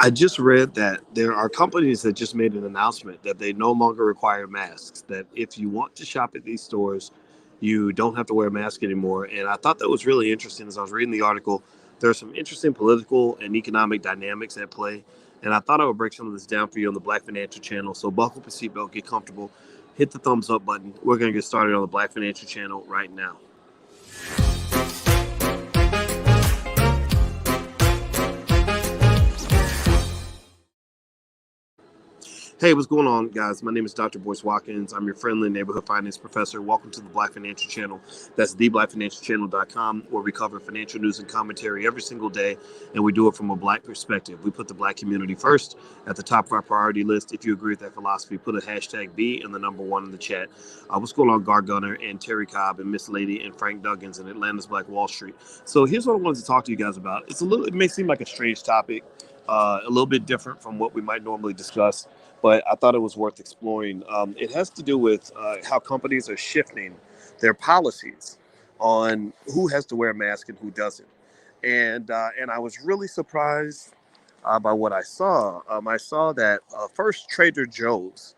I just read that there are companies that just made an announcement that they no longer require masks. That if you want to shop at these stores, you don't have to wear a mask anymore. And I thought that was really interesting as I was reading the article. There are some interesting political and economic dynamics at play. And I thought I would break some of this down for you on the Black Financial Channel. So buckle up your seatbelt, get comfortable, hit the thumbs up button. We're going to get started on the Black Financial Channel right now. Hey, what's going on, guys? My name is Dr. Boyce Watkins. I'm your friendly neighborhood finance professor. Welcome to the Black Financial Channel. That's theblackfinancialchannel.com, where we cover financial news and commentary every single day, and we do it from a Black perspective. We put the Black community first at the top of our priority list. If you agree with that philosophy, put a hashtag B and the number one in the chat. What's going on, Gar Gunner and Terry Cobb and Miss Lady and Frank Duggins and Atlanta's Black Wall Street? So here's what I wanted to talk to you guys about. It may seem like a strange topic, a little bit different from what we might normally discuss, but I thought it was worth exploring. It has to do with how companies are shifting their policies on who has to wear a mask and who doesn't. And I was really surprised by what I saw. I saw that first Trader Joe's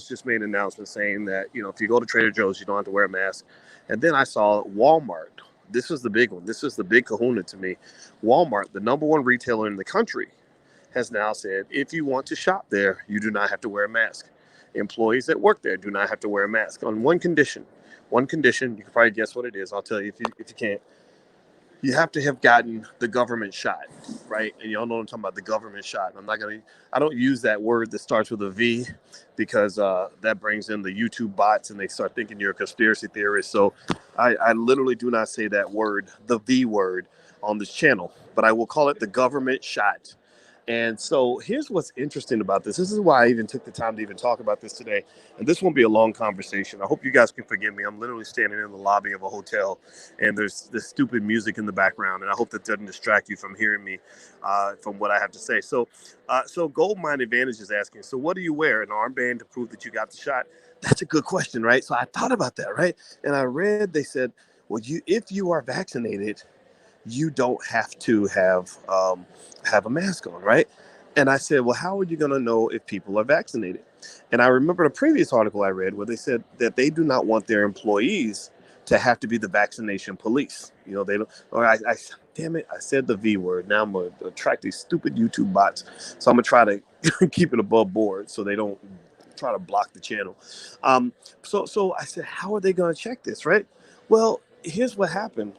just made an announcement saying that if you go to Trader Joe's, you don't have to wear a mask. And then I saw Walmart. This was the big one. This was the big kahuna to me. Walmart, the number one retailer in the country, has now said if you want to shop there, you do not have to wear a mask. Employees that work there do not have to wear a mask on one condition. One condition, you can probably guess what it is. I'll tell you if you can't. You have to have gotten the government shot, right? And y'all know what I'm talking about, the government shot. I don't use that word that starts with a V because that brings in the YouTube bots and they start thinking you're a conspiracy theorist. So I literally do not say that word, the V word, on this channel, but I will call it the government shot. And so here's what's interesting about this. This is why I even took the time to even talk about this today. And this won't be a long conversation. I hope you guys can forgive me. I'm literally standing in the lobby of a hotel and there's this stupid music in the background. And I hope that doesn't distract you from hearing me from what I have to say. So Gold Mine Advantage is asking, so what do you wear? An armband to prove that you got the shot? That's a good question, right? So I thought about that, right? And I read, they said, well, if you are vaccinated, you don't have to have a mask on, right? And I said, well, how are you going to know if people are vaccinated? And I remember the previous article I read where they said that they do not want their employees to have to be the vaccination police. They don't, or damn it, I said the V word. Now I'm going to attract these stupid YouTube bots. So I'm going to try to keep it above board so they don't try to block the channel. So I said, how are they going to check this, right? Well, here's what happened.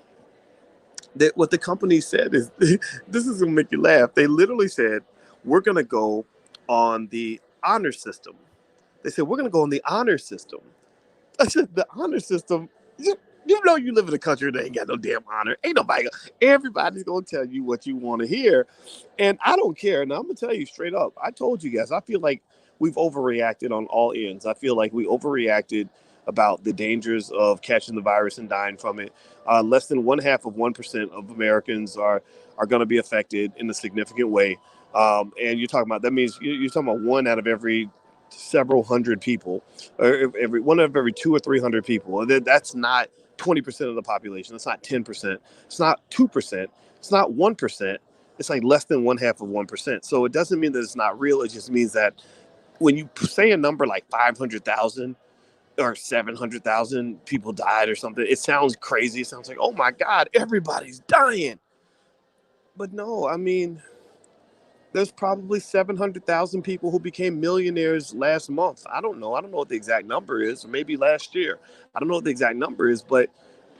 What the company said is, this is going to make you laugh. They literally said, we're going to go on the honor system. They said, we're going to go on the honor system. I said, the honor system? You live in a country that ain't got no damn honor. Ain't nobody. Everybody's going to tell you what you want to hear. And I don't care. Now, I'm going to tell you straight up. I told you guys, I feel like we've overreacted on all ends. I feel like we overreacted about the dangers of catching the virus and dying from it. Less than 0.5% of Americans are going to be affected in a significant way. And you're talking about, that means you're talking about one out of every several hundred people, or one out of every 200 or 300 people. That's not 20% of the population. It's not 10%. It's not 2%. It's not 1%. It's like less than 0.5%. So it doesn't mean that it's not real. It just means that when you say a number like 500,000 or 700,000 people died or something, it sounds crazy. It sounds like, oh my God, everybody's dying. But no, I mean, there's probably 700,000 people who became millionaires last month. I don't know. I don't know what the exact number is, or maybe last year. I don't know what the exact number is, but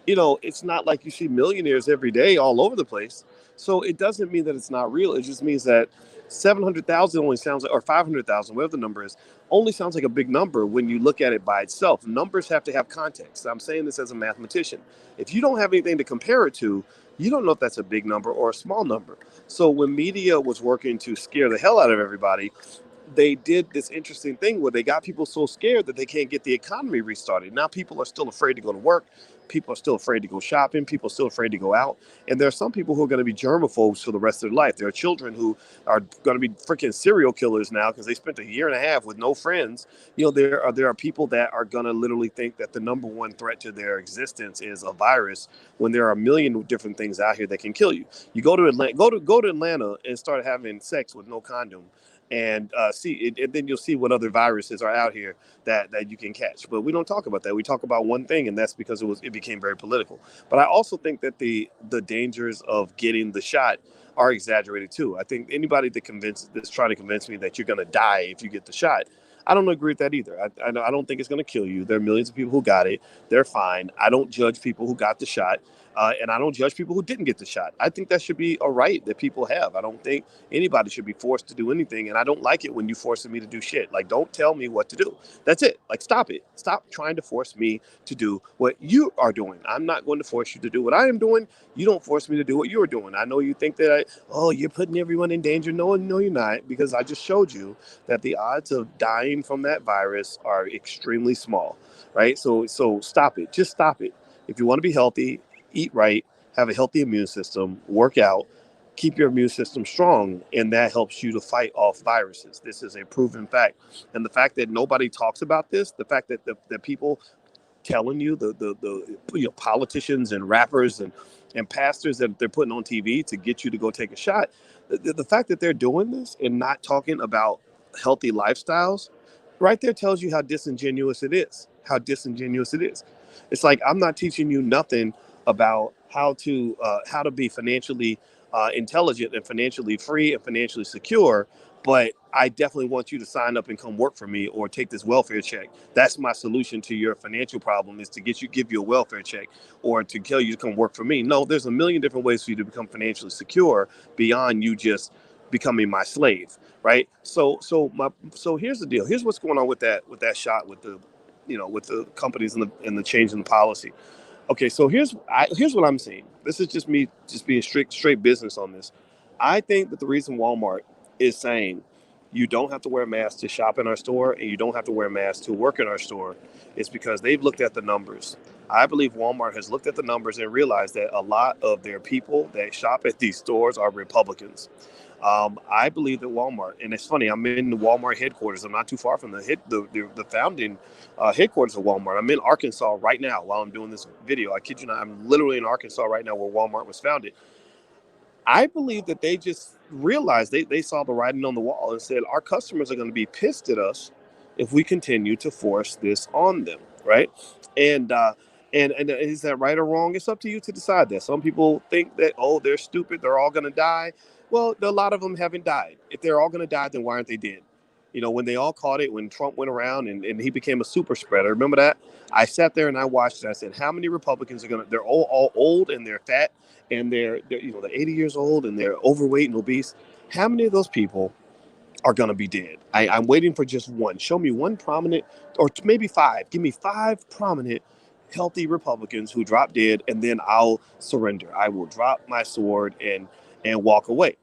it's not like you see millionaires every day all over the place. So it doesn't mean that it's not real. It just means that 700,000 only sounds like, or 500,000, whatever the number is, only sounds like a big number when you look at it by itself. Numbers have to have context. I'm saying this as a mathematician. If you don't have anything to compare it to, you don't know if that's a big number or a small number. So when media was working to scare the hell out of everybody, they did this interesting thing where they got people so scared that they can't get the economy restarted. Now people are still afraid to go to work. People are still afraid to go shopping. People are still afraid to go out. And there are some people who are going to be germaphobes for the rest of their life. There are children who are going to be freaking serial killers now because they spent a year and a half with no friends. There are people that are going to literally think that the number one threat to their existence is a virus when there are a million different things out here that can kill you. You go to Atlanta, go to Atlanta and start having sex with no condom, and see it, and then you'll see what other viruses are out here that you can catch. But we don't talk about that. We talk about one thing, and that's because it became very political. But I also think that the dangers of getting the shot are exaggerated too. I think anybody that's trying to convince me that you're going to die if you get the shot, I don't agree with that either. I don't think it's going to kill you. There are millions of people who got it. They're fine. I don't judge people who got the shot. And I don't judge people who didn't get the shot. I think that should be a right that people have. I don't think anybody should be forced to do anything. And I don't like it when you forcing me to do shit. Like, don't tell me what to do. That's it. Like, stop it. Stop trying to force me to do what you are doing. I'm not going to force you to do what I am doing. You don't force me to do what you're doing. I know you think that you're putting everyone in danger. No, you're not, because I just showed you that the odds of dying from that virus are extremely small, right? So stop it. Just stop it. If you want to be healthy, eat right, have a healthy immune system, work out, keep your immune system strong, and that helps you to fight off viruses. This is a proven fact. And the fact that nobody talks about this, the fact that the people telling you, the politicians and rappers and pastors that they're putting on TV to get you to go take a shot, the fact that they're doing this and not talking about healthy lifestyles, right there tells you how disingenuous it is. How disingenuous it is. It's like, I'm not teaching you nothing about how to be financially intelligent and financially free and financially secure, but I definitely want you to sign up and come work for me or take this welfare check. That's my solution to your financial problem, is to give you a welfare check or to tell you to come work for me. No, there's a million different ways for you to become financially secure beyond you just becoming my slave, right? So here's the deal. Here's what's going on with that shot, with the with the companies and the change in the policy. Okay, so here's what I'm seeing. This is just me, just being straight business on this. I think that the reason Walmart is saying you don't have to wear a mask to shop in our store and you don't have to wear a mask to work in our store is because they've looked at the numbers. I believe Walmart has looked at the numbers and realized that a lot of their people that shop at these stores are Republicans. I believe that Walmart, and it's funny, I'm in the Walmart headquarters. I'm not too far from the founding headquarters of Walmart. I'm in Arkansas right now while I'm doing this video. I kid you not, I'm literally in Arkansas right now where Walmart was founded. I believe that they just realized they saw the writing on the wall and said, our customers are going to be pissed at us if we continue to force this on them, right? And is that right or wrong? It's up to you to decide that. Some people think that, they're stupid, they're all going to die. Well, a lot of them haven't died. If they're all going to die, then why aren't they dead? When they all caught it, when Trump went around and he became a super spreader, remember that? I sat there and I watched it. I said, how many Republicans they're all old and they're fat and they're 80 years old and they're overweight and obese. How many of those people are going to be dead? I'm waiting for just one. Show me one prominent, or maybe five. Give me five prominent, healthy Republicans who drop dead, and then I'll surrender. I will drop my sword and walk away.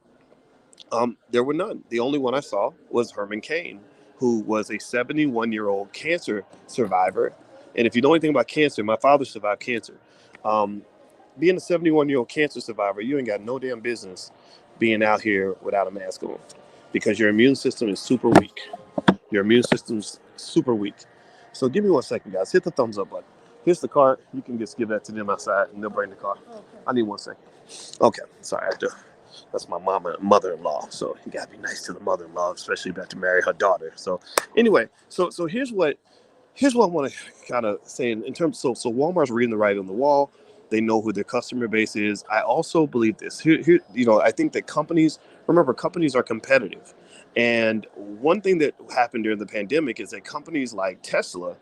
There were none. The only one I saw was Herman Cain, who was a 71-year-old cancer survivor. And if you know anything about cancer, my father survived cancer. Being a 71-year-old cancer survivor, you ain't got no damn business being out here without a mask on, because your immune system is super weak. Your immune system's super weak. So give me 1 second, guys. Hit the thumbs up button. Here's the card. You can just give that to them outside, and they'll bring the car. Okay. I need 1 second. Okay. Sorry, that's my mother-in-law. So you gotta be nice to the mother-in-law, especially about to marry her daughter. So anyway, so here's what I want to kind of say in terms. So Walmart's reading the writing on the wall. They know who their customer base is. I also believe this. Here, I think that companies are competitive. And one thing that happened during the pandemic is that companies like Tesla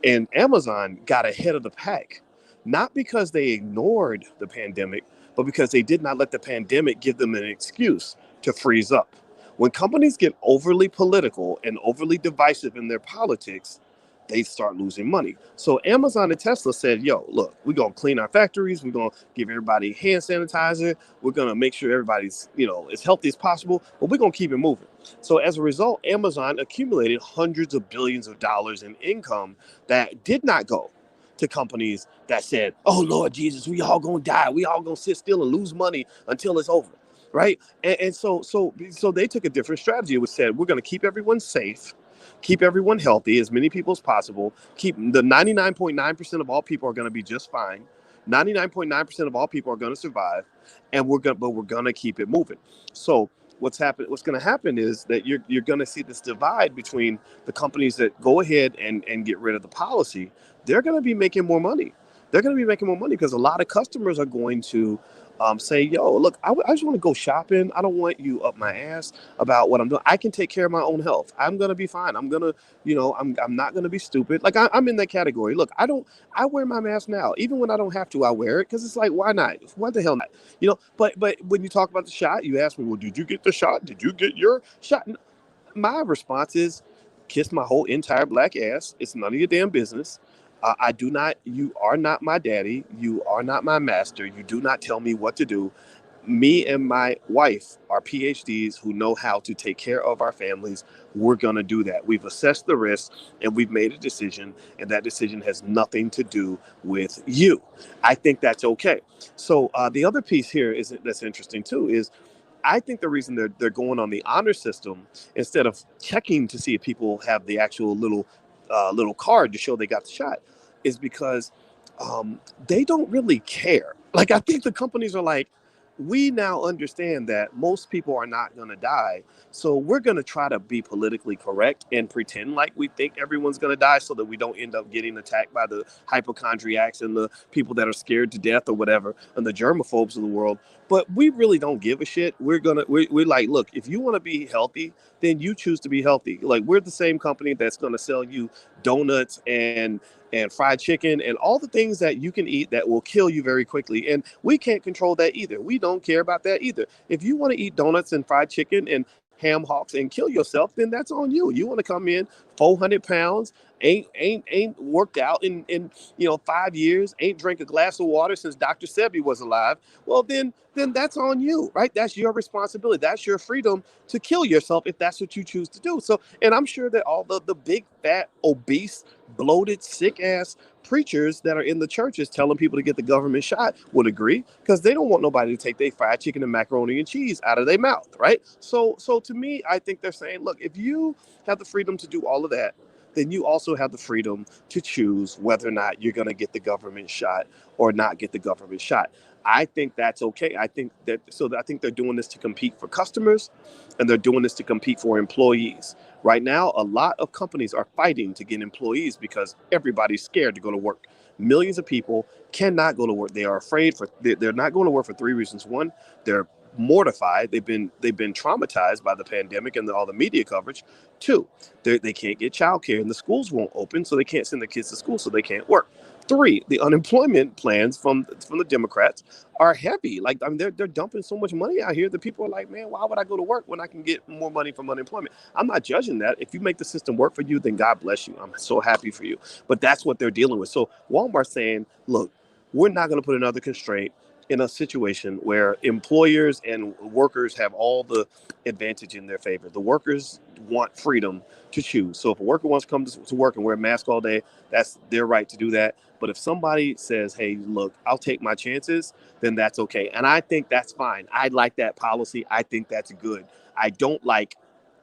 and Amazon got ahead of the pack, not because they ignored the pandemic, but because they did not let the pandemic give them an excuse to freeze up. When companies get overly political and overly divisive in their politics, they start losing money. So Amazon and Tesla said, yo, look, we're going to clean our factories. We're going to give everybody hand sanitizer. We're going to make sure everybody's, as healthy as possible, but we're going to keep it moving. So as a result, Amazon accumulated hundreds of billions of dollars in income that did not go to companies that said, oh, Lord Jesus, we all going to die. We all going to sit still and lose money until it's over. Right. And so they took a different strategy, which said, we're going to keep everyone safe, keep everyone healthy, as many people as possible, keep the 99.9% of all people are going to be just fine. 99.9% of all people are going to survive, and we're going to keep it moving. So what's going to happen is that you're going to see this divide between the companies that go ahead and get rid of the policy. They're going to be making more money. They're going to be making more money because a lot of customers are going to say, yo, look, I just want to go shopping. I don't want you up my ass about what I'm doing. I can take care of my own health. I'm going to be fine. I'm going to, I'm not going to be stupid. Like I'm in that category. Look, I wear my mask now. Even when I don't have to, I wear it because it's like, why not? Why the hell not? But when you talk about the shot, you ask me, well, did you get the shot? Did you get your shot? My response is, kiss my whole entire black ass. It's none of your damn business. You are not my daddy. You are not my master. You do not tell me what to do. Me and my wife are PhDs who know how to take care of our families. We're going to do that. We've assessed the risks and we've made a decision, and that decision has nothing to do with you. I think that's okay. So the other piece here that's interesting too is I think the reason they're going on the honor system instead of checking to see if people have the actual little card to show they got the shot is because they don't really care. Like I think the companies are like, we now understand that most people are not going to die, so we're going to try to be politically correct and pretend like we think everyone's going to die, so that we don't end up getting attacked by the hypochondriacs and the people that are scared to death or whatever, and the germaphobes of the world. But we really don't give a shit. We're like, look, if you want to be healthy, then you choose to be healthy. Like we're the same company that's going to sell you donuts and fried chicken and all the things that you can eat that will kill you very quickly. And we can't control that either. We don't care about that either. If you want to eat donuts and fried chicken and ham hocks and kill yourself, then that's on you. You want to come in 400 pounds, ain't worked out in 5 years, ain't drank a glass of water since Dr. Sebi was alive. Well, then that's on you, right? That's your responsibility. That's your freedom to kill yourself if that's what you choose to do. So, and I'm sure that all the big, fat, obese, bloated, sick ass preachers that are in the churches telling people to get the government shot would agree, because they don't want nobody to take their fried chicken and macaroni and cheese out of their mouth, right? So to me, I think they're saying, look, if you have the freedom to do all of that, then you also have the freedom to choose whether or not you're going to get the government shot or not get the government shot. I think that's okay. I think they're doing this to compete for customers, and they're doing this to compete for employees. Right now, a lot of companies are fighting to get employees because everybody's scared to go to work. Millions of people cannot go to work. They are afraid they're not going to work for three reasons. One, they're mortified. They've been traumatized by the pandemic and all the media coverage. Two, they can't get childcare and the schools won't open, so they can't send the kids to school, so they can't work. Three, the unemployment plans from the Democrats are heavy. Like, I mean, they're dumping so much money out here that people are like, man, why would I go to work when I can get more money from unemployment? I'm not judging that. If you make the system work for you, then God bless you. I'm so happy for you. But that's what they're dealing with. So Walmart's saying, look, we're not going to put another constraint in a situation where employers and workers have all the advantage in their favor. The workers want freedom to choose. So if a worker wants to come to work and wear a mask all day, that's their right to do that. But if somebody says, hey, look, I'll take my chances, then that's okay. And I think that's fine. I like that policy. I think that's good. I don't like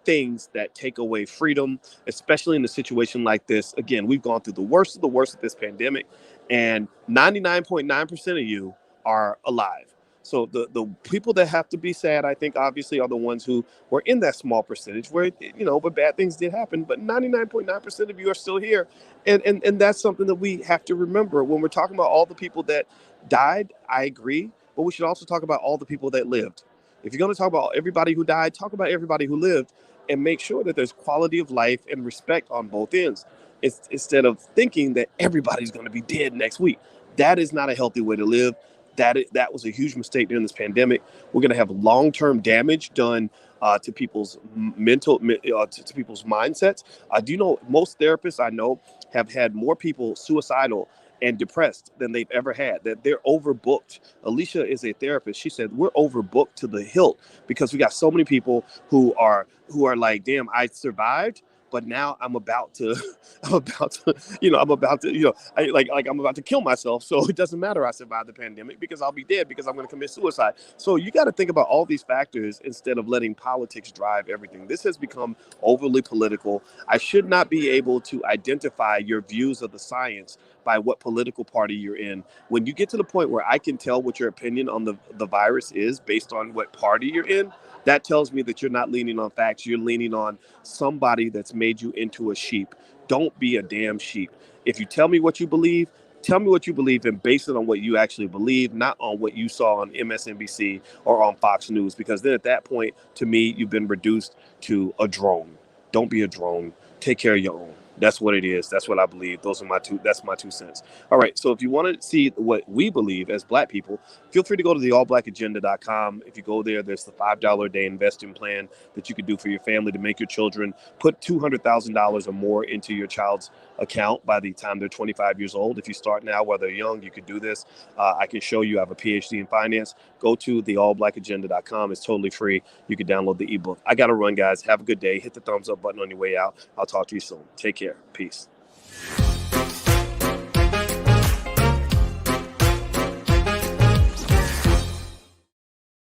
things that take away freedom, especially in a situation like this. Again, we've gone through the worst of the worst of this pandemic, and 99.9% of you are alive. So the people that have to be sad, I think, obviously, are the ones who were in that small percentage where, but bad things did happen. But 99.9% of you are still here. And that's something that we have to remember when we're talking about all the people that died. I agree. But we should also talk about all the people that lived. If you're going to talk about everybody who died, talk about everybody who lived, and make sure that there's quality of life and respect on both ends. Instead of thinking that everybody's going to be dead next week. That is not a healthy way to live. That was a huge mistake during this pandemic. We're going to have long-term damage done to people's to people's mindsets. Do you know most therapists I know have had more people suicidal and depressed than they've ever had? That they're overbooked. Alicia is a therapist. She said we're overbooked to the hilt because we got so many people who are like, damn, I survived, but now I'm about to, I'm about to, I'm about to kill myself. So it doesn't matter I survived the pandemic because I'll be dead because I'm going to commit suicide. So you got to think about all these factors instead of letting politics drive everything. This has become overly political. I should not be able to identify your views of the science by what political party you're in. When you get to the point where I can tell what your opinion on the virus is based on what party you're in, that tells me that you're not leaning on facts. You're leaning on somebody that's made you into a sheep. Don't be a damn sheep. If you tell me what you believe, tell me what you believe and base it on what you actually believe, not on what you saw on MSNBC or on Fox News, because then at that point, to me, you've been reduced to a drone. Don't be a drone. Take care of your own. That's what it is. That's what I believe. That's my 2 cents. All right. So if you want to see what we believe as Black people, feel free to go to theallblackagenda.com. If you go there, there's the $5 a day investing plan that you can do for your family to make your children put $200,000 or more into your child's account by the time they're 25 years old. If you start now, while they're young, you could do this. I can show you. I have a PhD in finance. Go to theallblackagenda.com. It's totally free. You can download the ebook. I got to run, guys. Have a good day. Hit the thumbs up button on your way out. I'll talk to you soon. Take care. Peace.